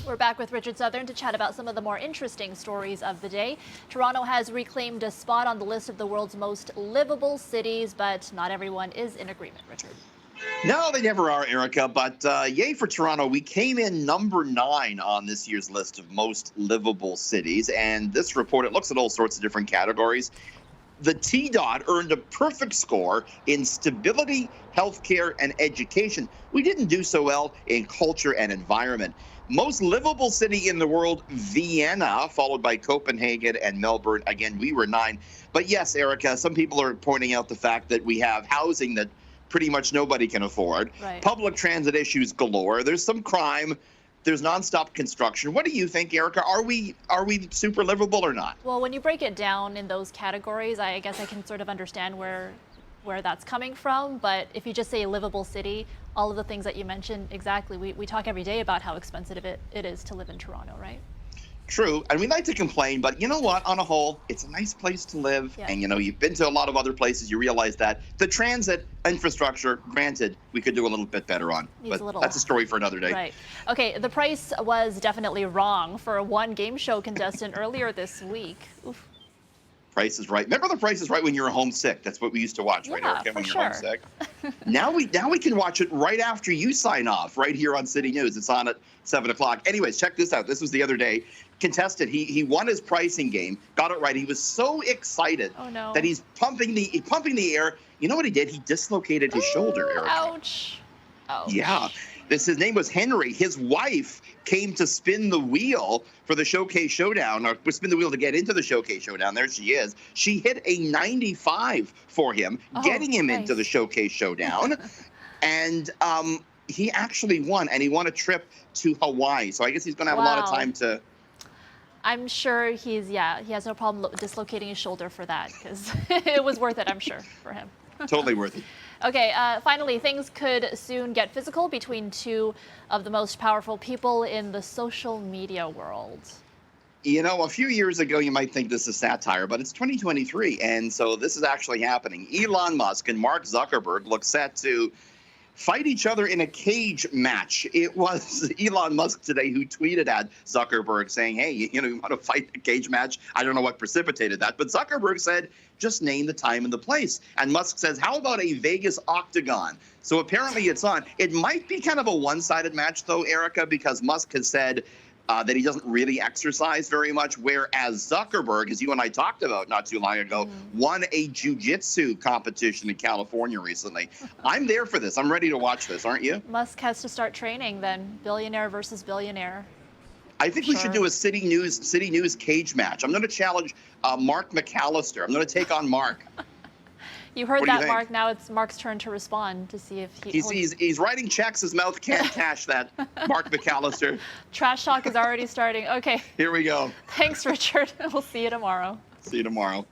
We're back with Richard Southern to chat about some of the more interesting stories of the day. Toronto has reclaimed a spot on the list of the world's most livable cities, but not everyone is in agreement, Richard. No, they never are, Erica, but yay for Toronto. We came in number 9 on this year's list of most livable cities, and this report, it looks at all sorts of different categories. The T-Dot earned a perfect score in stability, healthcare, and education. We didn't do so well in culture and environment. Most livable city in the world, Vienna, followed by Copenhagen and Melbourne. Again, we were 9. But yes, Erica, some people are pointing out the fact that we have housing that pretty much nobody can afford. Right. Public transit issues galore. There's some crime. There's nonstop construction. What do you think, Erica? Are we super livable or not? Well, when you break it down in those categories, I guess I can sort of understand where that's coming from. But if you just say livable city, all of the things that you mentioned, exactly, we talk every day about how expensive it is to live in Toronto, right? True, and we like to complain, but you know what? On a whole, it's a nice place to live. Yeah. And you know, you've been to a lot of other places. You realize that the transit infrastructure, granted, we could do a little bit better on. But that's a story for another day. Right. Okay, the price was definitely wrong for one game show contestant earlier this week. Oof. Price is Right. Remember The Price is Right when you were homesick? That's what we used to watch, right, Erica, when you're homesick? Now we can watch it right after you sign off, right here on City News. It's on at 7 o'clock. Anyways, check this out. This was the other day. Contestant, he won his pricing game, got it right. He was so excited that he's pumping the air. You know what he did? He dislocated his shoulder, Erica. Ouch. Ouch. Yeah. His name was Henry. His wife came to spin the wheel for the Showcase Showdown, or spin the wheel to get into the Showcase Showdown. There she is. She hit a 95 for him, getting him into the Showcase Showdown. And he actually won, and he won a trip to Hawaii. So I guess he's going to have a lot of time to... I'm sure he has no problem dislocating his shoulder for that, because it was worth it, I'm sure, for him. Totally worth it. Okay, finally, things could soon get physical between two of the most powerful people in the social media world. You know, a few years ago, you might think this is satire, but it's 2023, and so this is actually happening. Elon Musk and Mark Zuckerberg look set to fight each other in a cage match. It was Elon Musk today who tweeted at Zuckerberg saying, hey, you want to fight a cage match? I don't know what precipitated that, but Zuckerberg said, just name the time and the place. And Musk says, how about a Vegas octagon? So apparently it's on. It might be kind of a one-sided match, though, Erica, because Musk has said that he doesn't really exercise very much, whereas Zuckerberg, as you and I talked about not too long ago, won a jiu-jitsu competition in California recently. I'm there for this. I'm ready to watch this, aren't you? Musk has to start training then. Billionaire versus billionaire. I think we should do a City News cage match. I'm going to challenge Mark McAllister. I'm going to take on Mark. You heard that, Mark. Now it's Mark's turn to respond to see if he's writing checks. His mouth can't cash that. Mark McAllister. Trash talk is already starting. Okay. Here we go. Thanks, Richard. We'll see you tomorrow. See you tomorrow.